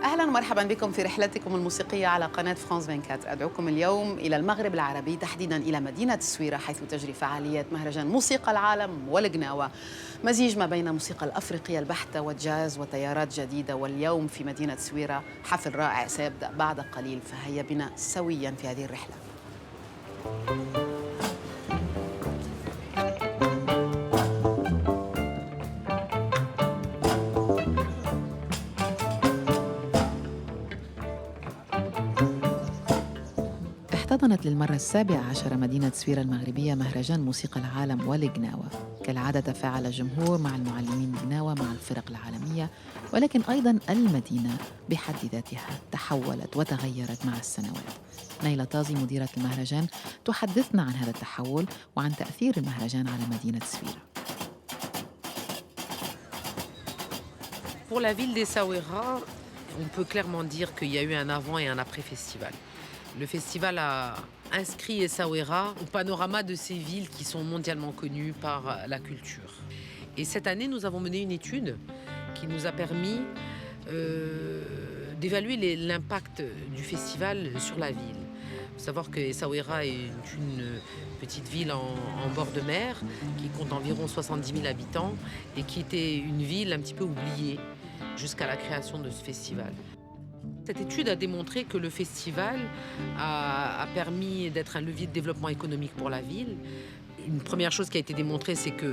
أهلا ومرحبا بكم في رحلتكم الموسيقية على قناة فرانس 24. أدعوكم اليوم إلى المغرب العربي، تحديدا إلى مدينة السويرة، حيث تجري فعاليات مهرجان موسيقى العالم والقناوة، مزيج ما بين الموسيقى الأفريقية البحتة والجاز وتيارات جديدة. واليوم في مدينة السويرة حفل رائع سيبدأ بعد قليل، فهيا بنا سويا في هذه الرحلة. احتضنت للمرة السابعة عشر مدينة سويرة المغربية مهرجان موسيقى العالم والقناوة. كالعادة تفاعل الجمهور مع المعلمين القناوة مع الفرق العالمية، ولكن أيضاً المدينة بحد ذاتها تحولت وتغيرت مع السنوات. نيلة طازي مديرة المهرجان تحدثنا عن هذا التحول وعن تأثير المهرجان على مدينة سويرة. Pour la ville d'Essaouira, on peut clairement dire qu'il y a eu un avant et un après-festival. Le festival a inscrit Essaouira au panorama de ces villes qui sont mondialement connues par la culture. Et cette année, nous avons mené une étude qui nous a permis d'évaluer l'impact du festival sur la ville. Il faut savoir que Essaouira est une petite ville en bord de mer qui compte environ 70 000 habitants et qui était une ville un petit peu oubliée jusqu'à la création de ce festival. Cette étude a démontré que le festival a permis d'être un levier de développement économique pour la ville. Une première chose qui a été démontrée, c'est que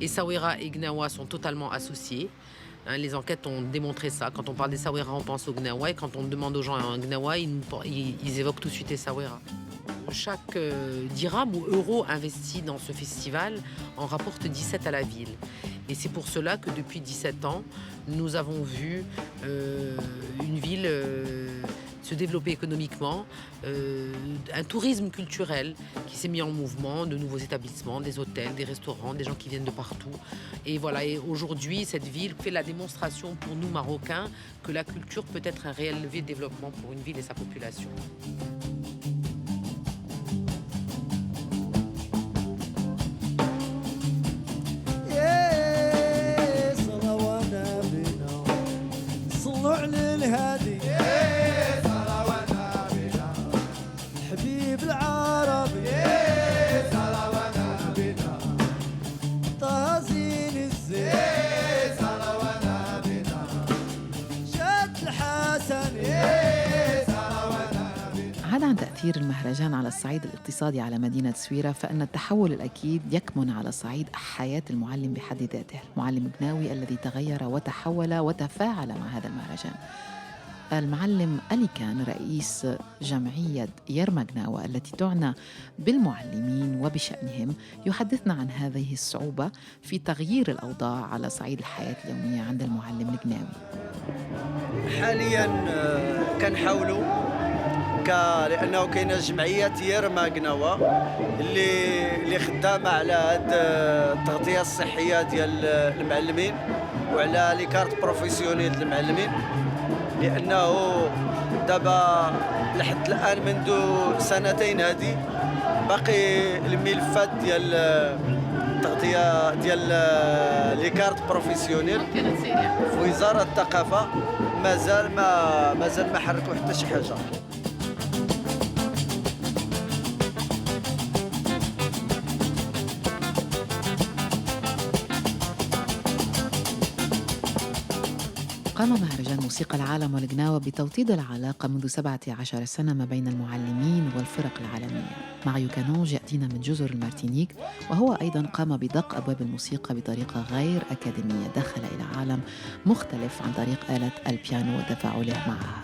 Essaouira et Gnawa sont totalement associés. Les enquêtes ont démontré ça. Quand on parle d'Essaouira, on pense au Gnawa, et quand on demande aux gens un Gnawa, ils évoquent tout de suite Essaouira. Chaque dirham ou euro investi dans ce festival en rapporte 17 à la ville. Et c'est pour cela que depuis 17 ans, nous avons vu une ville se développer économiquement, un tourisme culturel qui s'est mis en mouvement, de nouveaux établissements, des hôtels, des restaurants, des gens qui viennent de partout. Et voilà, et aujourd'hui, cette ville fait la démonstration pour nous Marocains que la culture peut être un réel levier de développement pour une ville et sa population. عدا عن تأثير المهرجان على الصعيد الاقتصادي على مدينة سويرة، فإن التحول الأكيد يكمن على صعيد حياة المعلم بحد ذاته، المعلم قناوي الذي تغير وتحول وتفاعل مع هذا المهرجان. المعلم ألي كان رئيس جمعية يرمى قناوة التي تعنى بالمعلمين وبشأنهم، يحدثنا عن هذه الصعوبة في تغيير الأوضاع على صعيد الحياة اليومية عند المعلم القناوي. حالياً كنحاولوا لأنه كاينة جمعية يرمى قناوة اللي خدامة على هاد التغطية الصحية ديال المعلمين وعلى لي كارت بروفيسيونيل ديال المعلمين، لأنه دابا لحد الآن منذ سنتين هذه باقي الملفات ديال التغطية ديال لي كارت بروفيسيونيل في وزارة الثقافة مازال ما حركوا حتى شي حاجة. قام مهرجان موسيقى العالم والقناوة بتوطيد العلاقة منذ 17 سنة ما بين المعلمين والفرق العالمية. ماريو كانونج يأتينا من جزر المارتينيك، وهو أيضاً قام بدق أبواب الموسيقى بطريقة غير أكاديمية، دخل إلى عالم مختلف عن طريق آلة البيانو وتفاعله معها.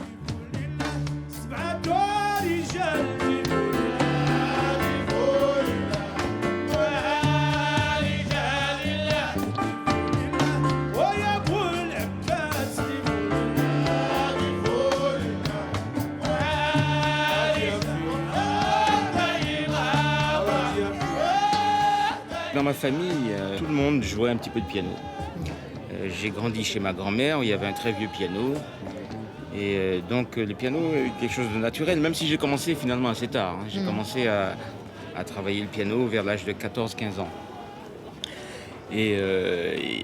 Dans ma famille, tout le monde jouait un petit peu de piano. J'ai grandi chez ma grand-mère où il y avait un très vieux piano. Et donc le piano est quelque chose de naturel, même si j'ai commencé finalement assez tard. J'ai commencé à travailler le piano vers l'âge de 14-15 ans. Et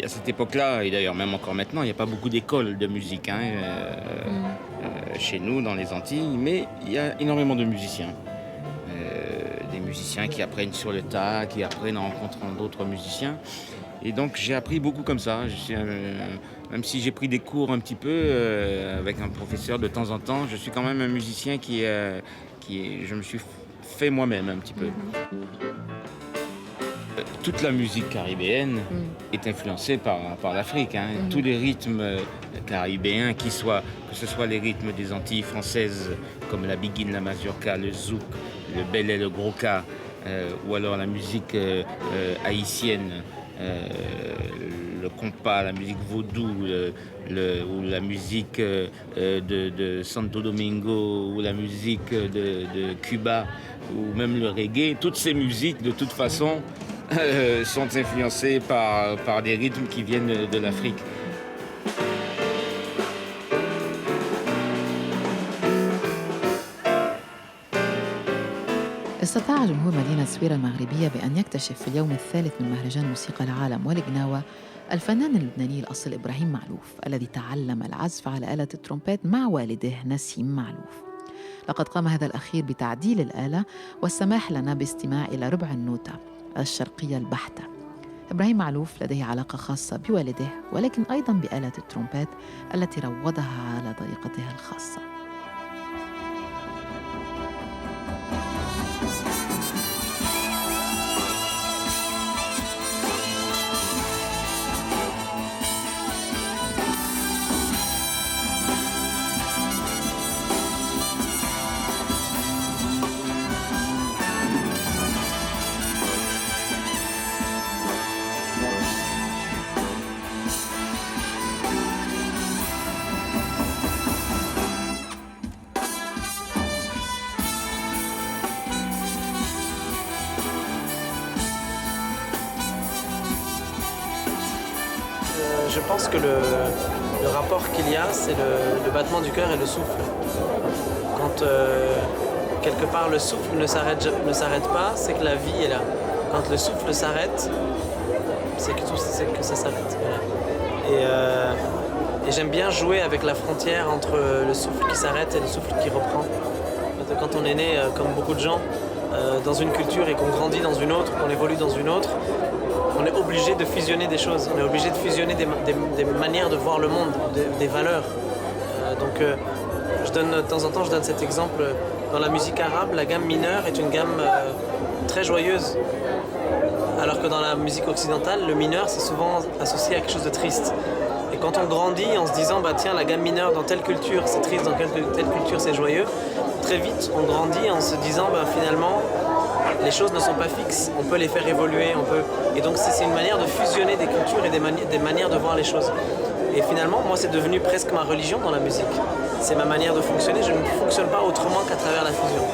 à cette époque-là, et d'ailleurs même encore maintenant, il n'y a pas beaucoup d'écoles de musique. chez nous, dans les Antilles, mais il y a énormément de musiciens. Des musiciens qui apprennent sur le tas, qui apprennent en rencontrant d'autres musiciens. Et donc j'ai appris beaucoup comme ça. Même si j'ai pris des cours un petit peu avec un professeur de temps en temps, je suis quand même un musicien je me suis fait moi-même un petit peu. Toute la musique caribéenne est influencée par l'Afrique. Tous les rythmes caribéens, que ce soit les rythmes des Antilles françaises, comme la biguine, la mazurka, le zouk, le belé, le groka, ou alors la musique haïtienne, le compas, la musique vaudou, ou la musique de Santo Domingo, ou la musique de Cuba, ou même le reggae. Toutes ces musiques, de toute façon, sont influencées par des rythmes qui viennent de l'Afrique. استطاع جمهور مدينة سويرة المغربية بأن يكتشف في اليوم الثالث من مهرجان موسيقى العالم والجناوة الفنان اللبناني الأصل إبراهيم معلوف الذي تعلم العزف على آلة الترومبيت مع والده نسيم معلوف. لقد قام هذا الأخير بتعديل الآلة والسماح لنا باستماع إلى ربع النوتة الشرقية البحتة. إبراهيم معلوف لديه علاقة خاصة بوالده ولكن أيضاً بآلة الترومبيت التي روضها على طريقتها الخاصة. Je pense que le rapport qu'il y a, c'est le battement du cœur et le souffle. Quand quelque part le souffle ne s'arrête pas, c'est que la vie est là. Quand le souffle s'arrête, c'est que ça s'arrête. Voilà. Et j'aime bien jouer avec la frontière entre le souffle qui s'arrête et le souffle qui reprend. Quand on est né, comme beaucoup de gens, dans une culture et qu'on grandit dans une autre, qu'on évolue dans une autre, on est obligé de fusionner des choses, on est obligé de fusionner des manières de voir le monde, des valeurs. De temps en temps, je donne cet exemple. Dans la musique arabe, la gamme mineure est une gamme très joyeuse. Alors que dans la musique occidentale, le mineur, c'est souvent associé à quelque chose de triste. Et quand on grandit en se disant, tiens, la gamme mineure dans telle culture, c'est triste, dans telle culture, c'est joyeux, très vite, on grandit en se disant, finalement, les choses ne sont pas fixes, on peut les faire évoluer, Et donc c'est une manière de fusionner des cultures et des manières de voir les choses. Et finalement, moi, c'est devenu presque ma religion dans la musique. C'est ma manière de fonctionner, je ne fonctionne pas autrement qu'à travers la fusion.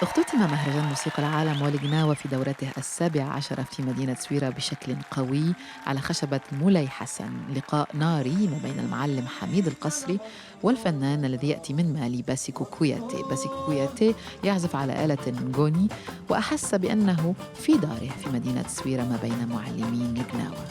اختتم مهرجان موسيقى العالم والجناوة في دورته 17 في مدينة سويرة بشكل قوي على خشبة مولاي حسن، لقاء ناري ما بين المعلم حميد القصري والفنان الذي يأتي من مالي باسيكو كوياتي. باسيكو كوياتي يعزف على آلة نغوني وأحس بأنه في داره في مدينة سويرة ما بين معلمين الجناوة.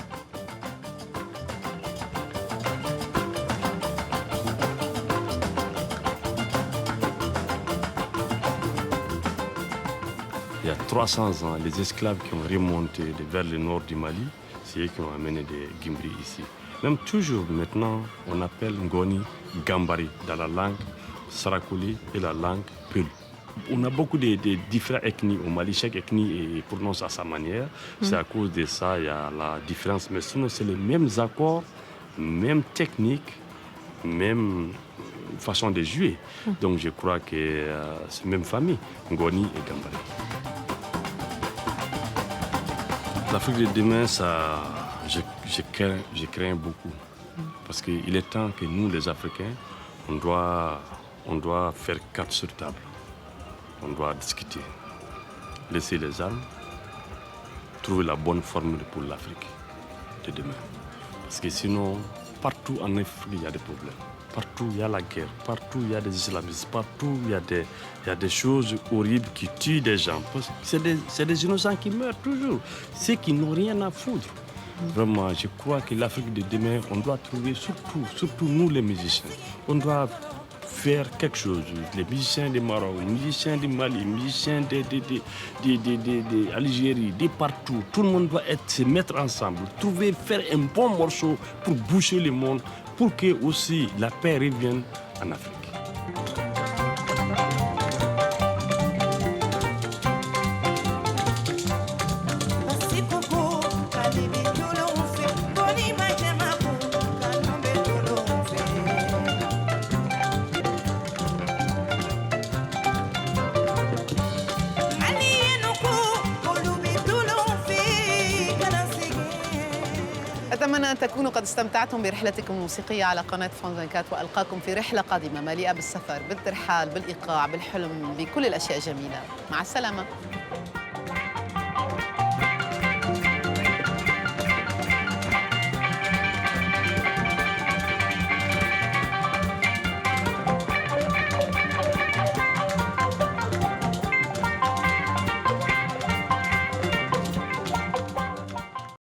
Il y a 300 ans, les esclaves qui ont remonté vers le nord du Mali, c'est eux qui ont amené des Gimbri ici. Même toujours maintenant, on appelle Ngoni Gambari dans la langue Sarakouli et la langue Peul. On a beaucoup de différentes ethnies au Mali, chaque ethnie prononce à sa manière. C'est à cause de ça qu'il y a la différence. Mais sinon, c'est les mêmes accords, même technique, même façon de jouer. Donc je crois que c'est la même famille, Ngoni et Gambari. L'Afrique de demain, je crains beaucoup. Parce qu'il est temps que nous, les Africains, on doit faire carte sur table. On doit discuter, laisser les armes, trouver la bonne formule pour l'Afrique de demain. Parce que sinon, partout en Afrique, il y a des problèmes. Partout, il y a la guerre. Partout, il y a des islamistes. Partout, il y a des choses horribles qui tuent des gens. C'est des innocents qui meurent toujours. Ceux qui n'ont rien à foutre. Vraiment, je crois que l'Afrique de demain, on doit trouver, surtout nous les musiciens, on doit faire quelque chose. Les musiciens du Maroc, les musiciens du Mali, les musiciens d'Algérie, de partout. Tout le monde doit se mettre ensemble, faire un bon morceau pour boucher le monde, pour que aussi la paix revienne en Afrique. أتمنى أن تكونوا قد استمتعتم برحلتكم الموسيقية على قناة فرانس 24 وألقاكم في رحلة قادمة مليئة بالسفر، بالترحال، بالإيقاع، بالحلم، بكل الأشياء الجميلة. مع السلامة.